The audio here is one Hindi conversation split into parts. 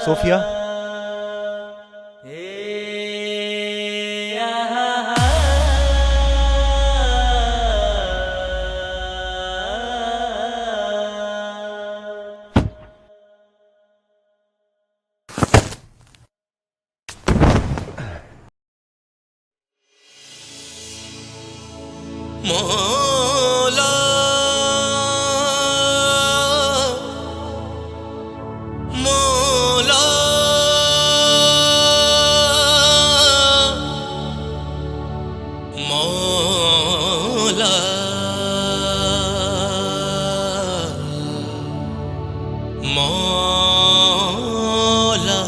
सोफिया। मौला मौला मौला मौला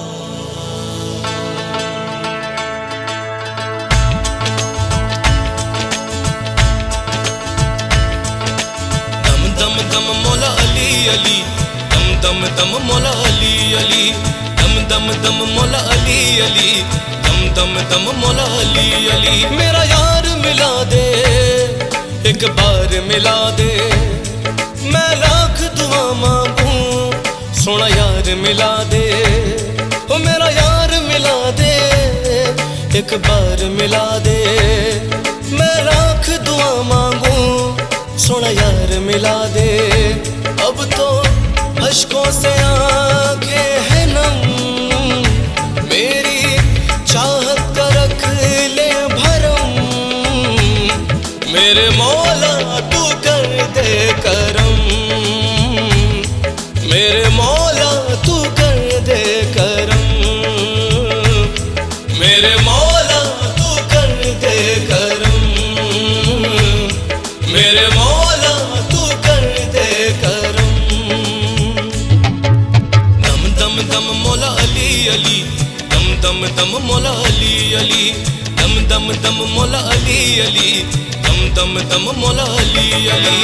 दम दम मौला अली अली, दम दम दम मौला अली अली, दम दम दम मौला अली अली, दम दम दम मौला अली अली। मेरा यार मिला दे, एक बार मिला दे, मैं लाख दुआ मांगूं, सोना यार मिला दे। ओ मेरा यार मिला दे, एक बार मिला दे, मैं लाख दुआ मांगूं, सोना यार मिला दे। अब तो अश्कों से आंखें हैं नम, मेरी चाहत का रख ले भरम, मेरे मौला तू कर दे करम, मेरे मौला तू कर दे करम, मेरे मौला तू कर दे करम, मेरे मौला तू कर दे करम। दम दम दम मौला अली अली, दम दम दम मौला अली अली, दम दम दम मौला अली अली, दम दम दम मौला अली अली।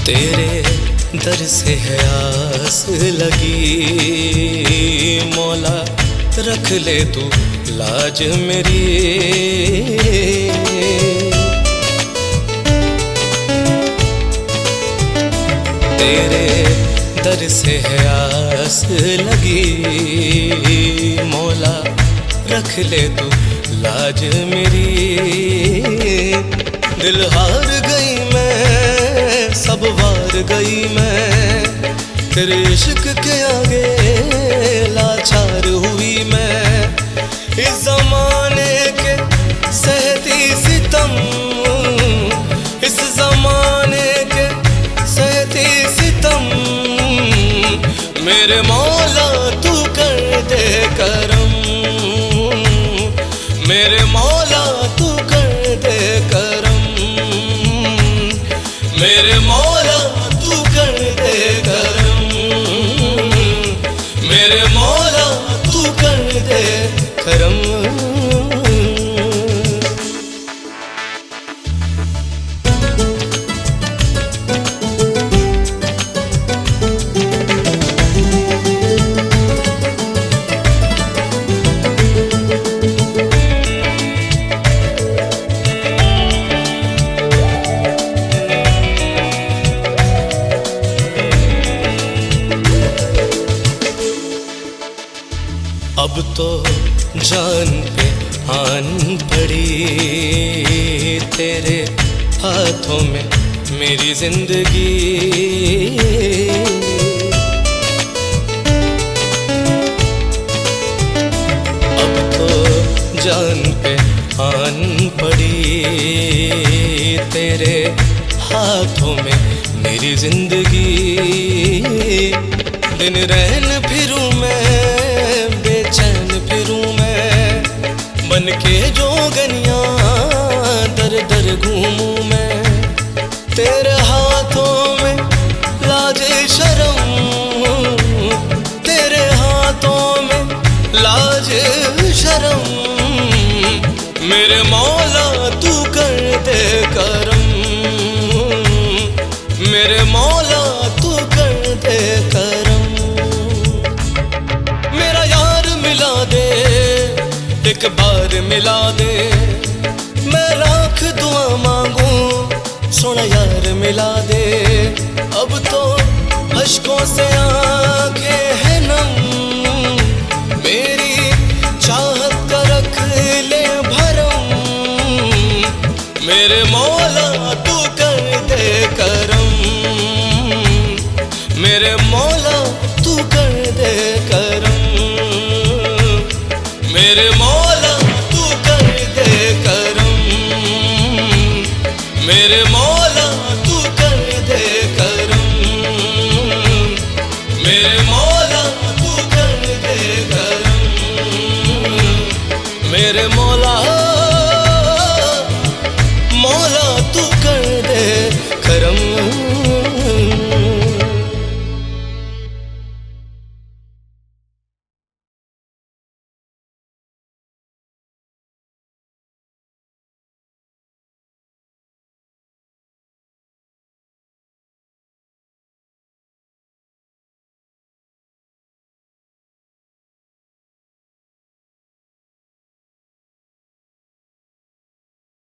तेरे दर से है आस लगी, मौला रख ले तू लाज मेरी। तेरे दर से है आस लगी, मौला रख ले तू लाज मेरी। दिल हार गई मैं, सब वार गई मैं, तेरे इश्क के आगे लाचार हुई मैं। इस जमाने के सहती सितम, इस जमाने के सहती सितम, मेरे मौला तू कर दे करम, मेरे मौला तू कर दे करम, मेरे मौला तू कर दे करम, मेरे मौला तू कर दे करम। अब तो जान पे आन पड़ी, तेरे हाथों में मेरी जिंदगी। अब तो जान पे आन पड़ी, तेरे हाथों में मेरी जिंदगी। दिन रहन फिरूं मैं, बेचैन फिरूं मैं, बन के जोगनियां दर दर घूमूं मैं। तेरे हाथों में लाज शर्म, तेरे हाथों में लाज शर्म, मेरे मौला तू कर दे करम, मेरे मौला तू एक बार मिला दे। मैं लाख दुआ मांगू सोना यार मिला दे। अब तो अश्कों से आंखें